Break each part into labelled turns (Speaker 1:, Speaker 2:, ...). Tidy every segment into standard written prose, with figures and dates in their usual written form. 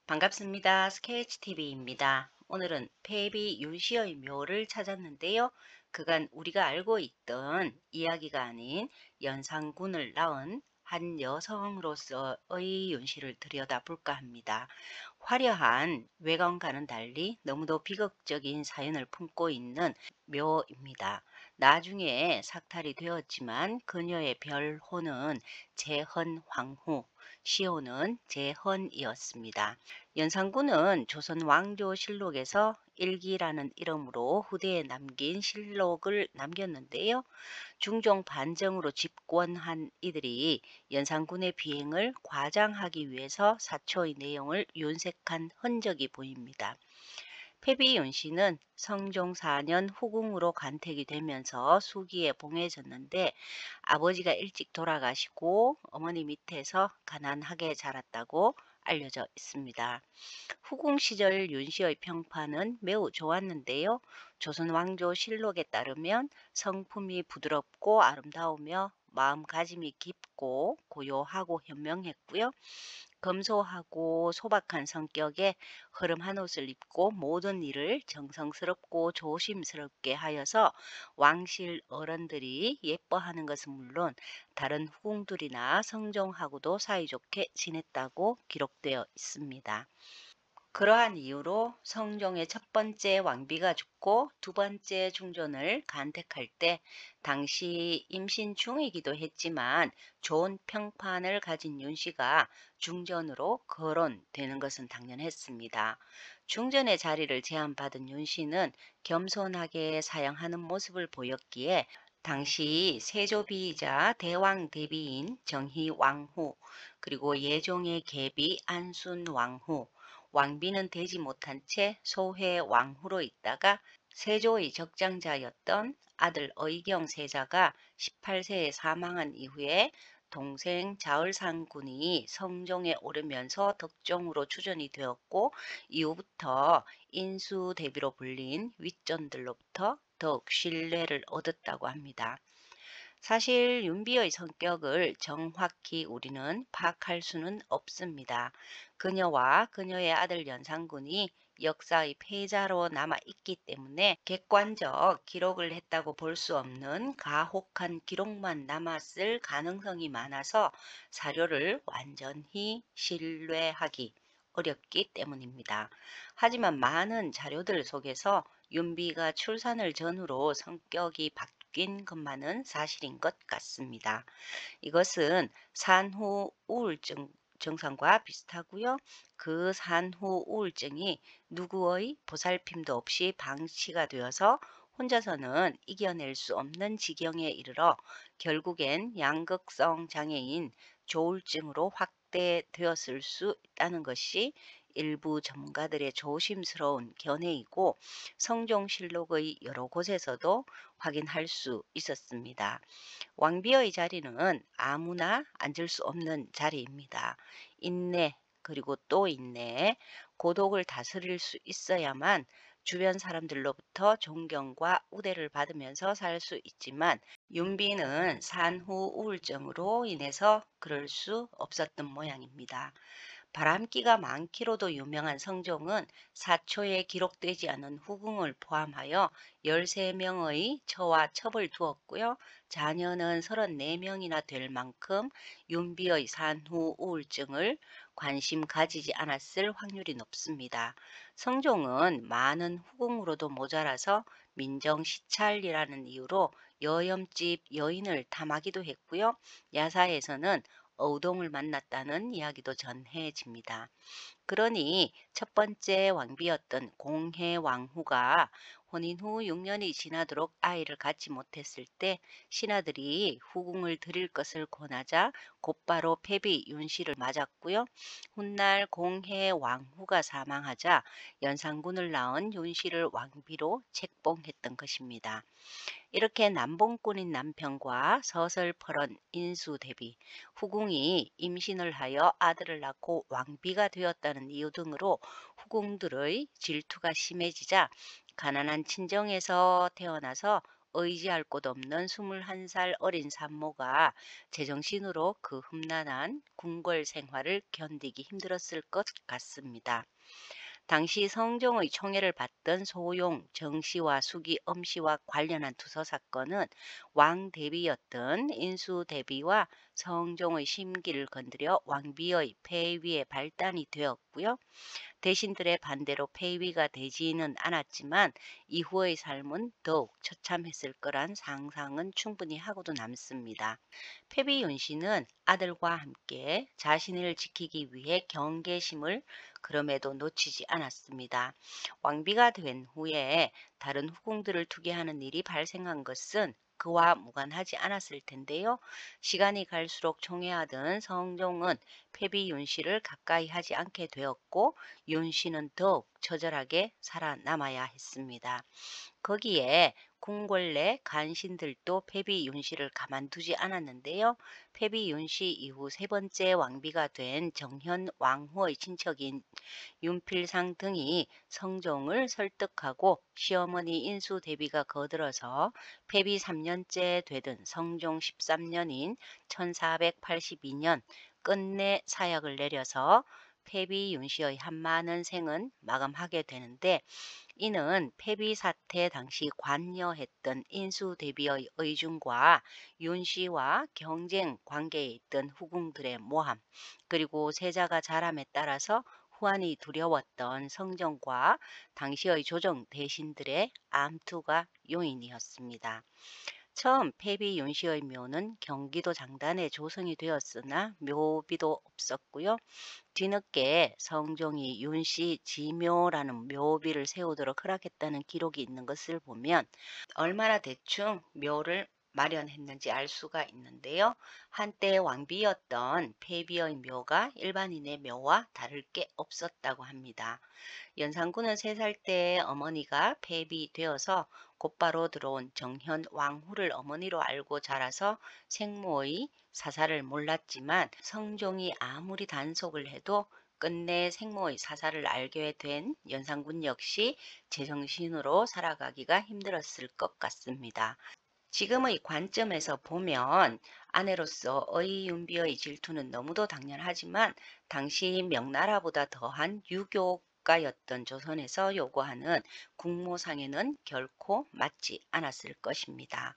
Speaker 1: 반갑습니다. 스케치TV입니다. 오늘은 패비 윤씨의 묘를 찾았는데요. 그간 우리가 알고 있던 이야기가 아닌 연산군을 낳은 한 여성으로서의 윤씨를 들여다볼까 합니다. 화려한 외관과는 달리 너무도 비극적인 사연을 품고 있는 묘입니다. 나중에 삭탈이 되었지만 그녀의 별호는 재헌황후, 시호는 재헌이었습니다. 연산군은 조선 왕조실록에서 일기라는 이름으로 후대에 남긴 실록을 남겼는데요. 중종 반정으로 집권한 이들이 연산군의 비행을 과장하기 위해서 사초의 내용을 윤색한 흔적이 보입니다. 패비윤 씨는 성종 4년 후궁으로 간택이 되면서 수기에 봉해졌는데 아버지가 일찍 돌아가시고 어머니 밑에서 가난하게 자랐다고 알려져 있습니다. 후궁 시절 윤 씨의 평판은 매우 좋았는데요. 조선 왕조 실록에 따르면 성품이 부드럽고 아름다우며 마음가짐이 깊고 고요하고 현명했고요. 검소하고 소박한 성격에 흐름한 옷을 입고 모든 일을 정성스럽고 조심스럽게 하여서 왕실 어른들이 예뻐하는 것은 물론 다른 후궁들이나 성종하고도 사이좋게 지냈다고 기록되어 있습니다. 그러한 이유로 성종의 첫 번째 왕비가 죽고 두 번째 중전을 간택할 때 당시 임신 중이기도 했지만 좋은 평판을 가진 윤씨가 중전으로 거론되는 것은 당연했습니다. 중전의 자리를 제안받은 윤씨는 겸손하게 사양하는 모습을 보였기에 당시 세조비이자 대왕 대비인 정희왕후, 그리고 예종의 계비 안순왕후, 왕비는 되지 못한 채 소회 왕후로 있다가 세조의 적장자였던 아들 의경 세자가 18세에 사망한 이후에 동생 자을상군이 성종에 오르면서 덕종으로 추전이 되었고, 이후부터 인수대비로 불린 윗전들로부터 더욱 신뢰를 얻었다고 합니다. 사실 윤비의 성격을 정확히 우리는 파악할 수는 없습니다. 그녀와 그녀의 아들 연산군이 역사의 패자로 남아 있기 때문에 객관적 기록을 했다고 볼 수 없는 가혹한 기록만 남았을 가능성이 많아서 사료를 완전히 신뢰하기 어렵기 때문입니다. 하지만 많은 자료들 속에서 윤비가 출산을 전후로 성격이 바뀐 것만은 사실인 것 같습니다. 이것은 산후 우울증 증상과 비슷하고요. 그 산후 우울증이 누구의 보살핌도 없이 방치가 되어서 혼자서는 이겨낼 수 없는 지경에 이르러 결국엔 양극성 장애인 조울증으로 확대되었을 수 있다는 것이 일부 전문가들의 조심스러운 견해이고 성종실록의 여러 곳에서도 확인할 수 있었습니다. 왕비의 자리는 아무나 앉을 수 없는 자리입니다. 인내, 그리고 또 인내, 고독을 다스릴 수 있어야만 주변 사람들로부터 존경과 우대를 받으면서 살 수 있지만 윤비는 산후 우울증으로 인해서 그럴 수 없었던 모양입니다. 바람기가 많기로도 유명한 성종은 사초에 기록되지 않은 후궁을 포함하여 13명의 처와 첩을 두었고요. 자녀는 34명이나 될 만큼 윤비의 산후 우울증을 관심 가지지 않았을 확률이 높습니다. 성종은 많은 후궁으로도 모자라서 민정시찰이라는 이유로 여염집 여인을 탐하기도 했고요. 야사에서는 어우동을 만났다는 이야기도 전해집니다. 그러니 첫 번째 왕비였던 공해왕후가 혼인 후 6년이 지나도록 아이를 갖지 못했을 때 신하들이 후궁을 드릴 것을 권하자 곧바로 패비 윤씨를 맞았고요. 훗날 공해왕후가 사망하자 연산군을 낳은 윤씨를 왕비로 책봉했던 것입니다. 이렇게 남봉꾼인 남편과 서슬퍼런 인수대비, 후궁이 임신을 하여 아들을 낳고 왕비가 되었다는 이유 등으로 후궁들의 질투가 심해지자 가난한 친정에서 태어나서 의지할 곳 없는 21살 어린 산모가 제정신으로 그 험난한 궁궐 생활을 견디기 힘들었을 것 같습니다. 당시 성종의 총애를 받던 소용 정씨와 수기 엄씨와 관련한 투서 사건은 왕 대비였던 인수 대비와 성종의 심기를 건드려 왕비의 폐위에 발단이 되었고요. 대신들의 반대로 폐위가 되지는 않았지만 이후의 삶은 더욱 처참했을 거란 상상은 충분히 하고도 남습니다. 패비윤 씨는 아들과 함께 자신을 지키기 위해 경계심을 그럼에도 놓치지 않았습니다. 왕비가 된 후에 다른 후궁들을 투기하는 일이 발생한 것은 그와 무관하지 않았을 텐데요. 시간이 갈수록 총애하던 성종은 패비윤 씨를 가까이 하지 않게 되었고 윤 씨는 더욱 처절하게 살아남아야 했습니다. 거기에 궁궐 내 간신들도 패비 윤 씨를 가만두지 않았는데요. 패비 윤 씨 이후 세 번째 왕비가 된 정현 왕후의 친척인 윤필상 등이 성종을 설득하고 시어머니 인수 대비가 거들어서 패비 3년째 되던 성종 13년인 1482년 끝내 사약을 내려서 패비 윤 씨의 한많은 생은 마감하게 되는데 이는 폐비 사태 당시 관여했던 인수 대비의 의중과 윤 씨와 경쟁 관계에 있던 후궁들의 모함, 그리고 세자가 자람에 따라서 후환이 두려웠던 성정과 당시의 조정 대신들의 암투가 요인이었습니다. 처음 폐비 윤 씨의 묘는 경기도 장단에 조성이 되었으나 묘비도 없었고요. 뒤늦게 성종이 윤씨 지묘라는 묘비를 세우도록 허락했다는 기록이 있는 것을 보면 얼마나 대충 묘를 마련했는지 알 수가 있는데요. 한때 왕비였던 폐비의 묘가 일반인의 묘와 다를 게 없었다고 합니다. 연산군은 3살 때 어머니가 폐비되어서 곧바로 들어온 정현 왕후를 어머니로 알고 자라서 생모의 사사를 몰랐지만 성종이 아무리 단속을 해도 끝내 생모의 사사를 알게 된 연산군 역시 제정신으로 살아가기가 힘들었을 것 같습니다. 지금의 관점에서 보면 아내로서 의윤비의 질투는 너무도 당연하지만 당시 명나라보다 더한 유교가였던 조선에서 요구하는 국모상에는 결코 맞지 않았을 것입니다.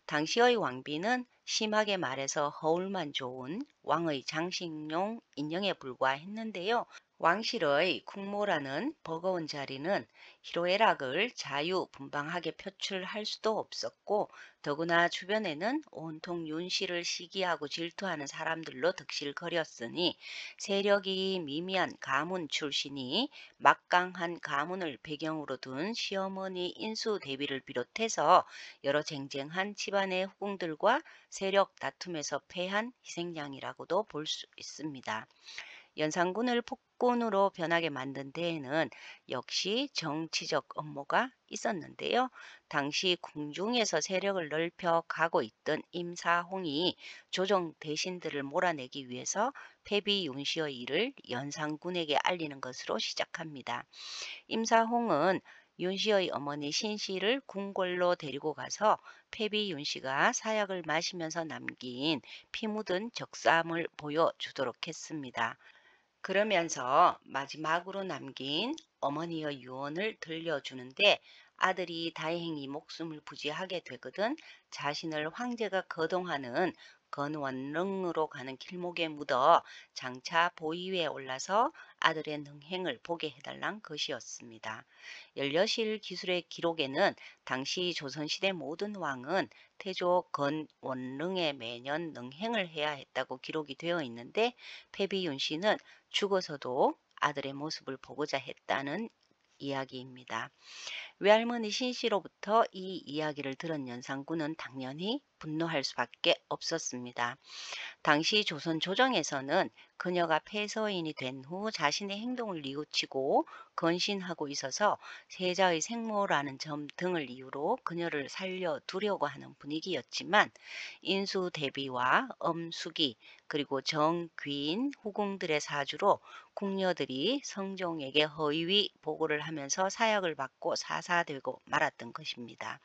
Speaker 1: 당시의 왕비는 심하게 말해서 허울만 좋은 왕의 장식용 인형에 불과했는데요. 왕실의 국모라는 버거운 자리는 희로애락을 자유분방하게 표출할 수도 없었고 더구나 주변에는 온통 윤씨를 시기하고 질투하는 사람들로 득실거렸으니 세력이 미미한 가문 출신이 막강한 가문을 배경으로 둔 시어머니 인수 대비를 비롯해서 여러 쟁쟁한 집안의 후궁들과 세력 다툼에서 패한 희생양이라고도 볼 수 있습니다. 연산군을 폭군으로 변하게 만든 데에는 역시 정치적 업무가 있었는데요. 당시 궁중에서 세력을 넓혀 가고 있던 임사홍이 조정 대신들을 몰아내기 위해서 패비 윤씨의 일을 연산군에게 알리는 것으로 시작합니다. 임사홍은 윤씨의 어머니 신씨를 궁궐로 데리고 가서 패비 윤씨가 사약을 마시면서 남긴 피 묻은 적삼을 보여주도록 했습니다. 그러면서 마지막으로 남긴 어머니의 유언을 들려주는데 아들이 다행히 목숨을 부지하게 되거든 자신을 황제가 거동하는 건원릉으로 가는 길목에 묻어 장차 보위에 올라서 아들의 능행을 보게 해달란 것이었습니다. 연려실 기술의 기록에는 당시 조선시대 모든 왕은 태조 건원릉에 매년 능행을 해야 했다고 기록이 되어 있는데 패비윤 씨는 죽어서도 아들의 모습을 보고자 했다는 이야기입니다. 외할머니 신씨로부터 이 이야기를 들은 연산군은 당연히 분노할 수밖에 없었습니다. 당시 조선 조정에서는 그녀가 폐서인이 된 후 자신의 행동을 뉘우치고 건신하고 있어서 세자의 생모라는 점 등을 이유로 그녀를 살려두려고 하는 분위기였지만 인수 대비와 엄숙이 그리고 정귀인 후궁들의 사주로 궁녀들이 성종에게 허위 보고를 하면서 사약을 받고 사사되고 말았던 것입니다.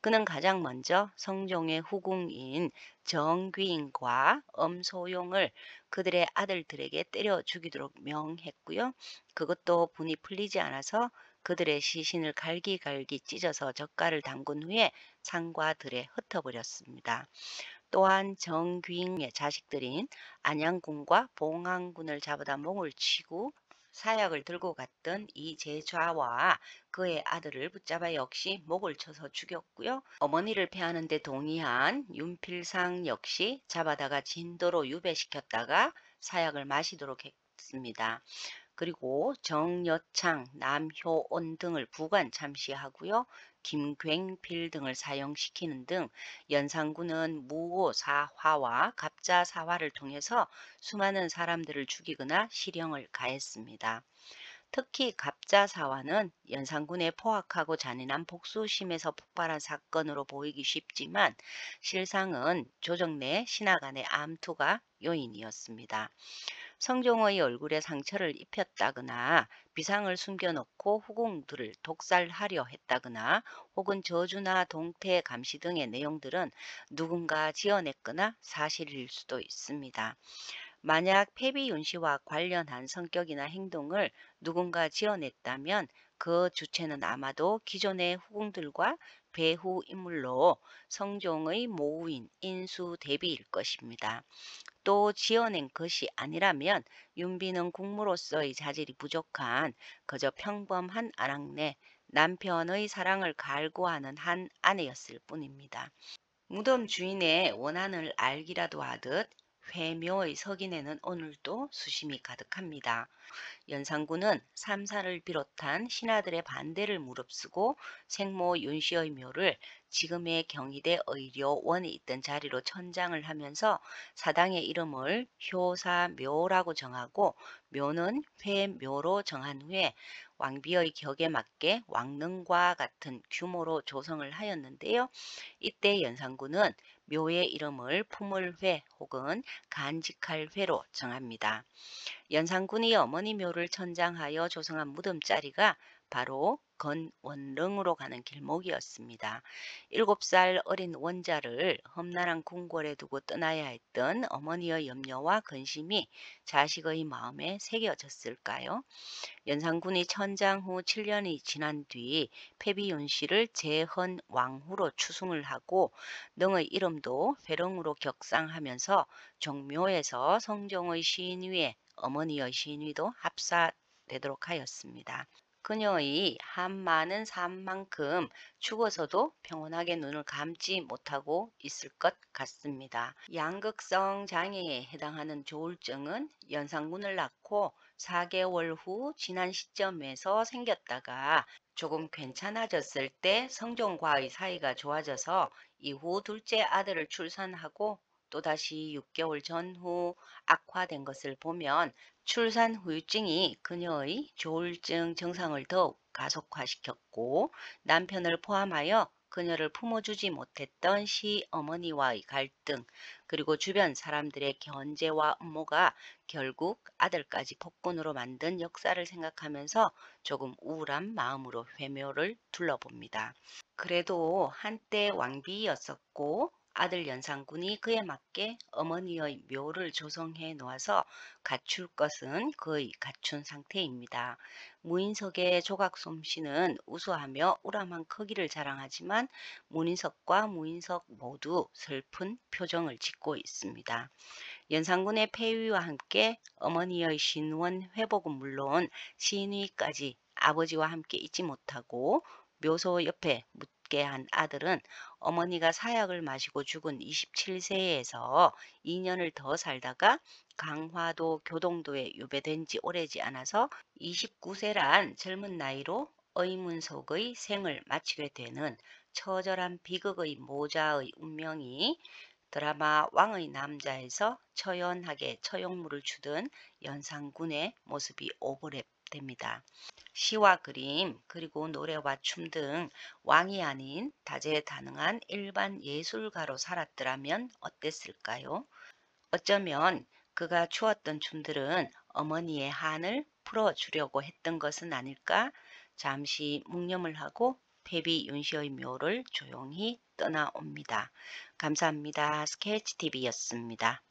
Speaker 1: 그는 가장 먼저 성종의 후궁인 정귀인과 엄소용을 그들의 아들들에게 때려 죽이도록 명했고요. 그것도 분이 풀리지 않아서 그들의 시신을 갈기갈기 찢어서 젓갈을 담근 후에 상과 들에 흩어버렸습니다. 또한 정귀인의 자식들인 안양군과 봉안군을 잡아다 목을 치고 사약을 들고 갔던 이제좌와 그의 아들을 붙잡아 역시 목을 쳐서 죽였고요. 어머니를 패하는 데 동의한 윤필상 역시 잡아다가 진도로 유배시켰다가 사약을 마시도록 했습니다. 그리고 정여창, 남효온 등을 부관 참시하고요. 김굉필 등을 사형시키는 등 연산군은 무오사화와 갑자사화를 통해서 수많은 사람들을 죽이거나 실형을 가했습니다. 특히 갑자사화는 연산군의 포악하고 잔인한 복수심에서 폭발한 사건으로 보이기 쉽지만 실상은 조정 내 신하 간의 암투가 요인이었습니다. 성종의 얼굴에 상처를 입혔다거나 비상을 숨겨놓고 후궁들을 독살하려 했다거나 혹은 저주나 동태 감시 등의 내용들은 누군가 지어냈거나 사실일 수도 있습니다. 만약 패비윤 씨와 관련한 성격이나 행동을 누군가 지어냈다면 그 주체는 아마도 기존의 후궁들과 배후 인물로 성종의 모우인 인수대비일 것입니다. 또 지어낸 것이 아니라면 윤비는 국무로서의 자질이 부족한 그저 평범한 아낙네, 남편의 사랑을 갈구하는 한 아내였을 뿐입니다. 무덤 주인의 원한을 알기라도 하듯 회묘의 석인에는 오늘도 수심이 가득합니다. 연산군은 삼사를 비롯한 신하들의 반대를 무릅쓰고 생모 윤씨의 묘를 지금의 경희대 의료원이 있던 자리로 천장을 하면서 사당의 이름을 효사묘라고 정하고 묘는 회묘로 정한 후에 왕비의 격에 맞게 왕릉과 같은 규모로 조성을 하였는데요. 이때 연산군은 묘의 이름을 품을회 혹은 간직할회로 정합니다. 연산군이 어머니 묘를 천장하여 조성한 무덤자리가 바로 건원릉으로 가는 길목이었습니다. 7살 어린 원자를 험난한 궁궐에 두고 떠나야 했던 어머니의 염려와 근심이 자식의 마음에 새겨졌을까요? 연산군이 천장 후 7년이 지난 뒤 패비윤 씨를 제헌 왕후로 추승을 하고 능의 이름도 회릉으로 격상하면서 종묘에서 성종의 시인위에 어머니의 시인위도 합사되도록 하였습니다. 그녀의 한 많은 삶만큼 죽어서도 평온하게 눈을 감지 못하고 있을 것 같습니다. 양극성 장애에 해당하는 조울증은 연산군을 낳고 4개월 후 지난 시점에서 생겼다가 조금 괜찮아졌을 때 성종과의 사이가 좋아져서 이후 둘째 아들을 출산하고 또다시 6개월 전후 악화된 것을 보면 출산 후유증이 그녀의 조울증 증상을 더욱 가속화시켰고 남편을 포함하여 그녀를 품어주지 못했던 시어머니와의 갈등 그리고 주변 사람들의 견제와 음모가 결국 아들까지 폭군으로 만든 역사를 생각하면서 조금 우울한 마음으로 회묘를 둘러봅니다. 그래도 한때 왕비였었고 아들 연산군이 그에 맞게 어머니의 묘를 조성해 놓아서 갖출 것은 거의 갖춘 상태입니다. 무인석의 조각 솜씨는 우수하며 우람한 크기를 자랑하지만 문인석과 무인석 모두 슬픈 표정을 짓고 있습니다. 연산군의 폐위와 함께 어머니의 신원 회복은 물론 시인위까지 아버지와 함께 잊지 못하고 묘소 옆에 묻게 한 아들은 어머니가 사약을 마시고 죽은 27세에서 2년을 더 살다가 강화도 교동도에 유배된 지 오래지 않아서 29세란 젊은 나이로 의문석의 생을 마치게 되는 처절한 비극의 모자의 운명이 드라마 왕의 남자에서 처연하게 처용물을 주던 연산군의 모습이 오버랩됩니다. 시와 그림 그리고 노래와 춤 등 왕이 아닌 다재다능한 일반 예술가로 살았더라면 어땠을까요? 어쩌면 그가 추었던 춤들은 어머니의 한을 풀어주려고 했던 것은 아닐까 잠시 묵념을 하고 태비 윤씨의 묘를 조용히 떠나옵니다. 감사합니다. 스케치TV였습니다.